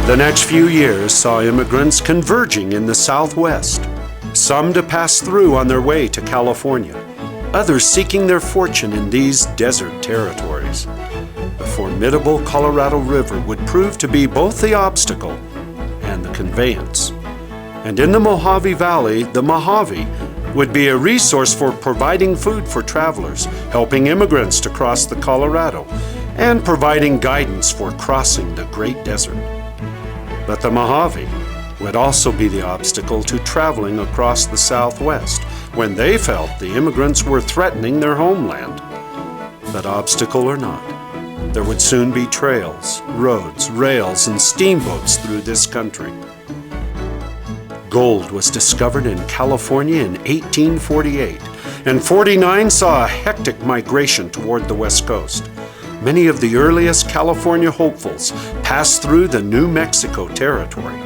The next few years saw immigrants converging in the Southwest, some to pass through on their way to California, others seeking their fortune in these desert territories. The formidable Colorado River would prove to be both the obstacle and the conveyance. And in the Mohave Valley, the Mohave would be a resource for providing food for travelers, helping immigrants to cross the Colorado, and providing guidance for crossing the Great Desert. But the Mohave would also be the obstacle to traveling across the Southwest when they felt the immigrants were threatening their homeland. But obstacle or not, there would soon be trails, roads, rails, and steamboats through this country. Gold was discovered in California in 1848, and 49 saw a hectic migration toward the West Coast. Many of the earliest California hopefuls passed through the New Mexico territory.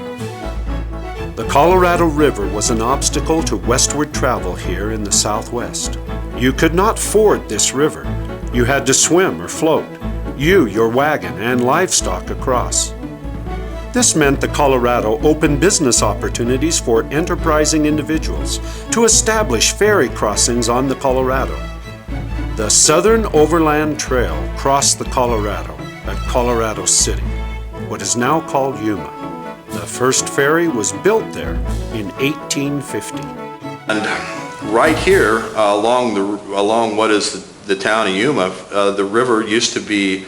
The Colorado River was an obstacle to westward travel here in the Southwest. You could not ford this river. You had to swim or float, your wagon, and livestock across. This meant the Colorado opened business opportunities for enterprising individuals to establish ferry crossings on the Colorado. The Southern Overland Trail crossed the Colorado at Colorado City, what is now called Yuma. The first ferry was built there in 1850. And right here, along what is the town of Yuma, the river used to be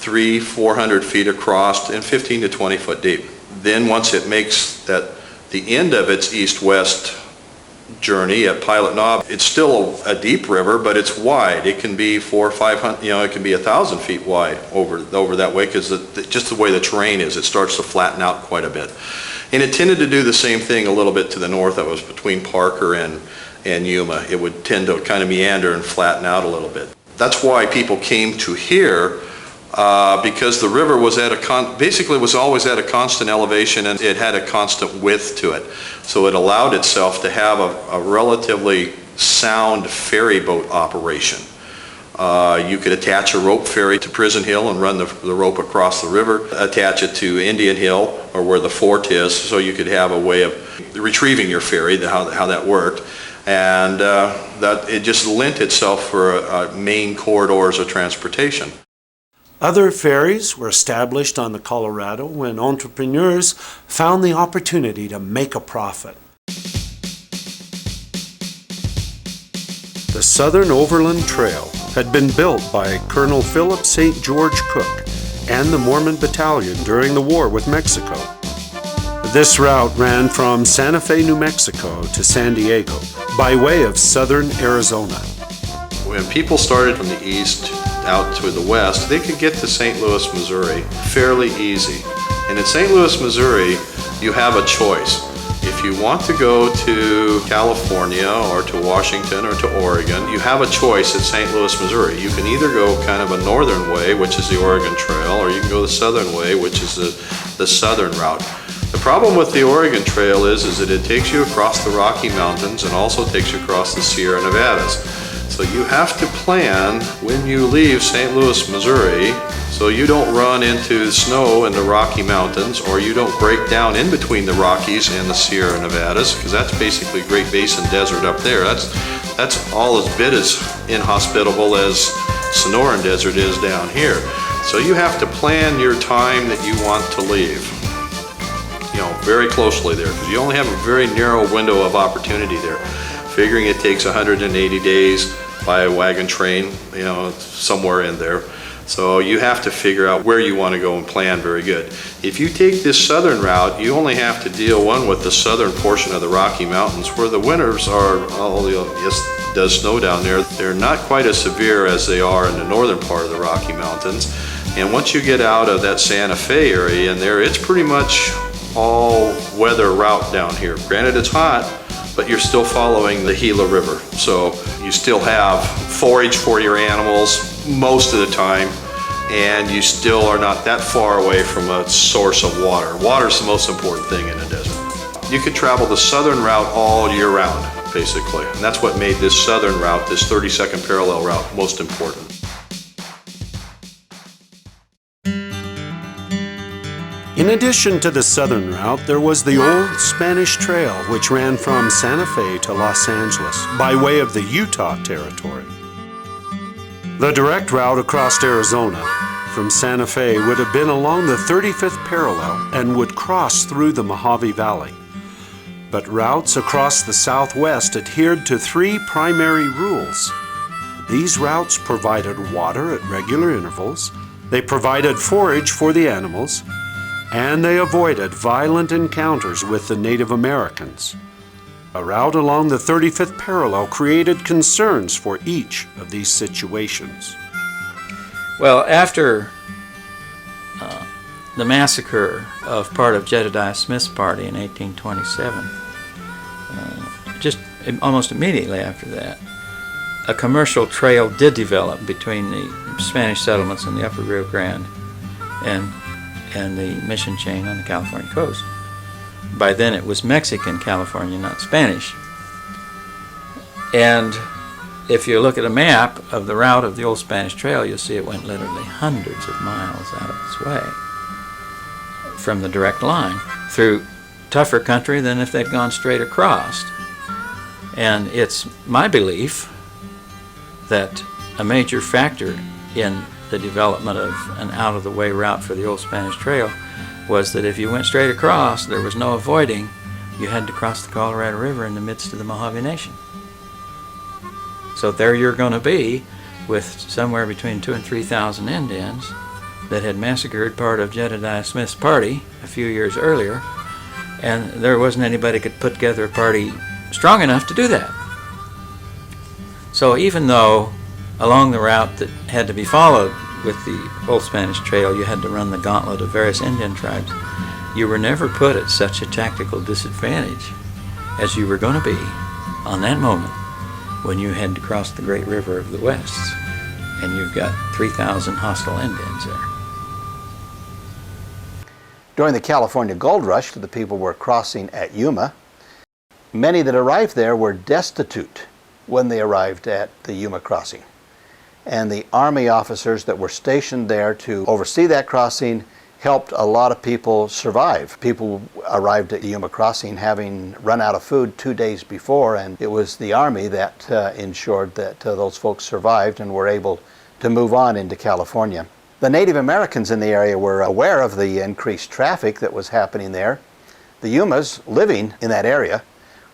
300-400 feet across and 15 to 20 foot deep. Then once it makes that the end of its east-west journey at Pilot Knob, it's still a deep river, but it's wide. It can be 400 or 500, it can be 1,000 feet wide over that way, because just the way the terrain is, it starts to flatten out quite a bit. And it tended to do the same thing a little bit to the north. That was between Parker and Yuma. It would tend to kind of meander and flatten out a little bit. That's why people came to here, because the river was basically was always at a constant elevation, and it had a constant width to it. So it allowed itself to have a relatively sound ferry boat operation. You could attach a rope ferry to Prison Hill and run the rope across the river, attach it to Indian Hill, or where the fort is, so you could have a way of retrieving your ferry, how that worked. And that it just lent itself for main corridors of transportation. Other ferries were established on the Colorado when entrepreneurs found the opportunity to make a profit. The Southern Overland Trail had been built by Colonel Philip St. George Cook and the Mormon Battalion during the war with Mexico. This route ran from Santa Fe, New Mexico to San Diego by way of southern Arizona. When people started from the east out to the west, they could get to St. Louis, Missouri fairly easy. And in St. Louis, Missouri, you have a choice. If you want to go to California or to Washington or to Oregon, you have a choice at St. Louis, Missouri. You can either go kind of a northern way, which is the Oregon Trail, or you can go the southern way, which is the southern route. The problem with the Oregon Trail is that it takes you across the Rocky Mountains and also takes you across the Sierra Nevadas. So you have to plan when you leave St. Louis, Missouri, so you don't run into snow in the Rocky Mountains, or you don't break down in between the Rockies and the Sierra Nevadas, because that's basically Great Basin Desert up there. That's all as bit as inhospitable as Sonoran Desert is down here. So you have to plan your time that you want to leave, very closely there, because you only have a very narrow window of opportunity there. Figuring it takes 180 days by a wagon train, somewhere in there. So you have to figure out where you want to go and plan very good. If you take this southern route, you only have to deal with the southern portion of the Rocky Mountains, where the winters are, yes, it does snow down there. They're not quite as severe as they are in the northern part of the Rocky Mountains. And once you get out of that Santa Fe area in there, it's pretty much all weather route down here. Granted, it's hot, but you're still following the Gila River. So you still have forage for your animals most of the time, and you still are not that far away from a source of water. Water is the most important thing in a desert. You could travel the southern route all year round, basically. And that's what made this southern route, this 32nd parallel route, most important. In addition to the southern route, there was the old Spanish Trail, which ran from Santa Fe to Los Angeles by way of the Utah Territory. The direct route across Arizona from Santa Fe would have been along the 35th parallel and would cross through the Mohave Valley. But routes across the Southwest adhered to three primary rules. These routes provided water at regular intervals, they provided forage for the animals, and they avoided violent encounters with the Native Americans. A route along the 35th parallel created concerns for each of these situations. Well, after the massacre of part of Jedediah Smith's party in 1827, just almost immediately after that, a commercial trail did develop between the Spanish settlements in the Upper Rio Grande and the mission chain on the California coast. By then it was Mexican California, not Spanish. And if you look at a map of the route of the old Spanish Trail, you'll see it went literally hundreds of miles out of its way from the direct line through tougher country than if they'd gone straight across. And it's my belief that a major factor in the development of an out-of-the-way route for the old Spanish Trail was that if you went straight across, there was no avoiding. You had to cross the Colorado River in the midst of the Mohave Nation. So there you're going to be with somewhere between 2,000 and 3,000 Indians that had massacred part of Jedediah Smith's party a few years earlier, and there wasn't anybody could put together a party strong enough to do that. So even though along the route that had to be followed with the old Spanish Trail, you had to run the gauntlet of various Indian tribes, you were never put at such a tactical disadvantage as you were going to be on that moment when you had to cross the great river of the West, and you've got 3,000 hostile Indians there. During the California Gold Rush, the people were crossing at Yuma. Many that arrived there were destitute when they arrived at the Yuma Crossing. And the Army officers that were stationed there to oversee that crossing helped a lot of people survive. People arrived at Yuma Crossing having run out of food 2 days before, and it was the Army that ensured that those folks survived and were able to move on into California. The Native Americans in the area were aware of the increased traffic that was happening there. The Yumas living in that area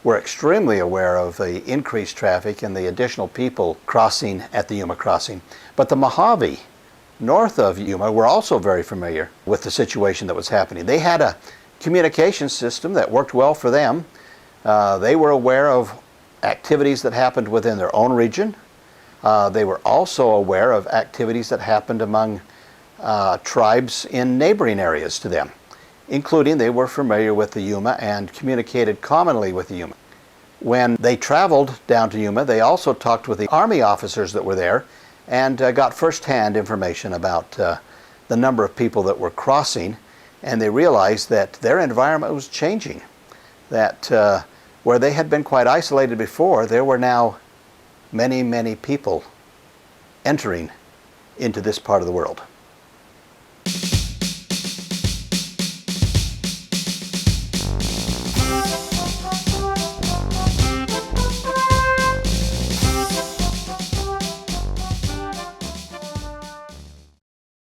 were extremely aware of the increased traffic and the additional people crossing at the Yuma Crossing. But the Mohave, north of Yuma, were also very familiar with the situation that was happening. They had a communication system that worked well for them. They were aware of activities that happened within their own region. They were also aware of activities that happened among tribes in neighboring areas to them, including they were familiar with the Yuma and communicated commonly with the Yuma. When they traveled down to Yuma, they also talked with the Army officers that were there and got first-hand information about the number of people that were crossing, and they realized that their environment was changing, that where they had been quite isolated before, there were now many, many people entering into this part of the world.